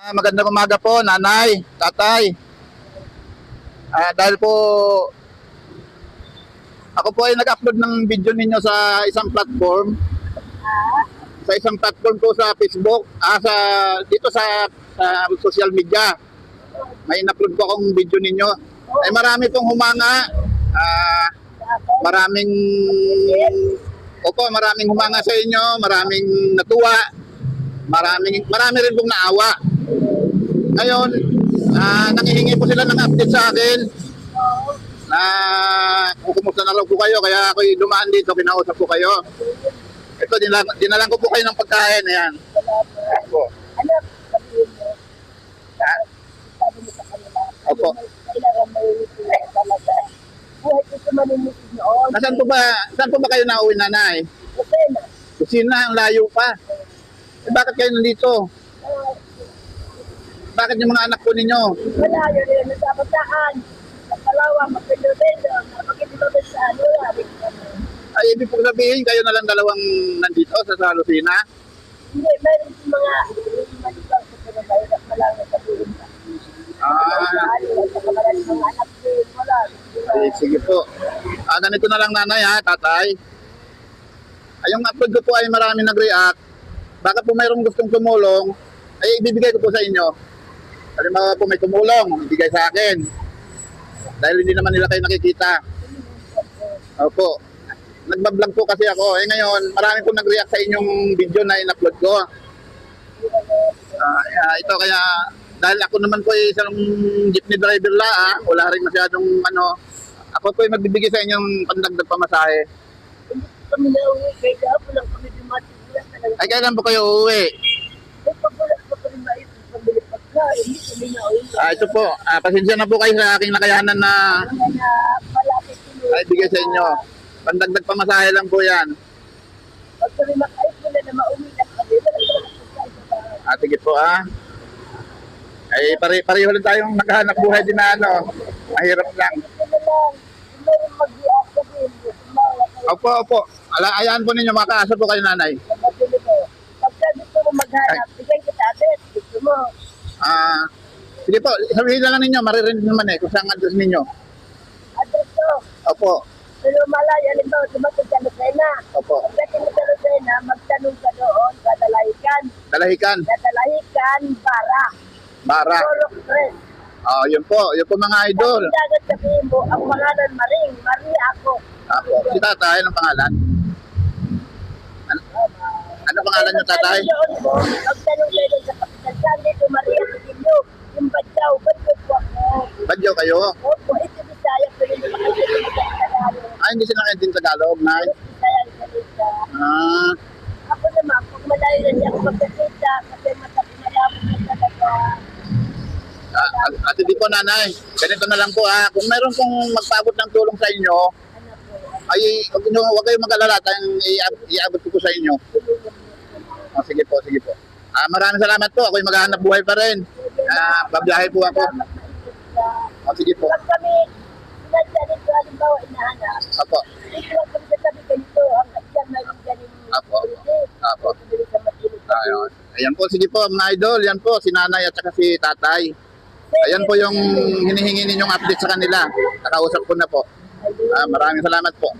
Magandang umaga po, nanay, tatay. Dahil po ako po ay nag-upload ng video ninyo sa isang platform. Sa isang platform po sa Facebook, dito sa social media. May in-upload po akong video ninyo. Ay marami pong humanga. Maraming humanga sa inyo, maraming natuwa. Marami rin pong naawa. Ngayon, nangihingi po sila ng update sa akin na kung kumusta na lang po kayo, kaya ako'y dumaan dito, kinausap po kayo. Ito, dinalan ko po kayo ng pagkain, ayan. Opo. Opo. Saan po ba kayo nauwi, nanay? Kusina, ang layo pa. Bakit kayo nandito? Bakit yung mga anak po ninyo? Wala, yun yun. Nagkapataan. Nagpalawa, magpindodendo. Magpindodendo sa ano. Ay, ibig po sabihin, kayo na lang dalawang nandito sa Lucena? Hindi, meron yung mga maligang sa pinabayo at malangan sa buwan. Mga anak din, wala. Ay, sige po. Ganito na lang, nanay, tatay. Yung upload ko po ay marami nag-react. Baka po mayroong gustong tumulong, ay ibibigay ko po sa inyo. Halimbawa po may tumulong, ibigay sa akin. Dahil hindi naman nila kayo nakikita. Opo. Nagbablog po kasi ako. Ngayon, marami po nag-react sa inyong video na in-upload ko. Ito kaya, dahil ako naman po ay isang jeepney driver wala rin masyadong ako po ay magbibigay sa inyong pandagdag pamasahe. Kami na uwi, kaya gapon lang kami dumating. Ay, kailan po kayo uuwi? Ay, pagulat pa pa rin mait. Pambili pagkain, hindi kami na uwi. Ito po, pasensya na po kayo sa aking nakayanan na malapit tuloy. ay bigay sa inyo. Pandagdag pamasahe lang po yan. Pag kami makait mo na mauwi na kami, Sige po Ay pareho lang tayong naghahanap buhay din na mahirap lang. Opo. Ayan po ninyo, makaasa po kayo, nanay. Pagka gusto mo maghanap, bigay kita address. Gusto mo. Sige po, sabihin na lang ninyo, maririnig naman kung saan address ninyo. Address to. Opo. Pero malaya, halimbawa, dumating ka Lucena. Opo. Pagdating mo sa Lucena, magtanong ka doon, Dadalahican. Dalahican. Dadalahican, Bara. Torok Tres. Yun po mga idol. Ang dagat sabihin mo, ang pangalan Maring, Maria ako. Si tatay, anong pangalan? Ano pangalan niyo, tatay? Magtanong kayo doon sa kapital. Saan dito, Maria Pitilio? Yung Badyaw, Badyaw po ako. Badyo kayo? Opo, ito Bisaya, pero hindi makakita sa Tagalog. Hindi sila kayo Tagalog, nay? Bisaya, Bisaya. Ako naman, kung malayo na niya ako magkakita, kasi malapit na talaga. At hindi po, nanay, ganito na lang po kung mayroon pong magpaabot ng tulong sa inyo, ay huwag kayong mag-alala, iabot ko sa inyo. Sige po. Maraming salamat po, ako'y maghahanap buhay pa rin. Babiyahe po ako. Sige po. Pag kami, sinadya dito, halimbawa, inahanap. Opo. Dito lang kami sasabi ganito, hanggang dyan mayroon ganing Apo. Ayan po, sige po, mga idol. Yan po, si nanay at saka si tatay. Ayan po yung hinihingi ninyong update sa kanila. Nakausap ko na po. Maraming salamat po.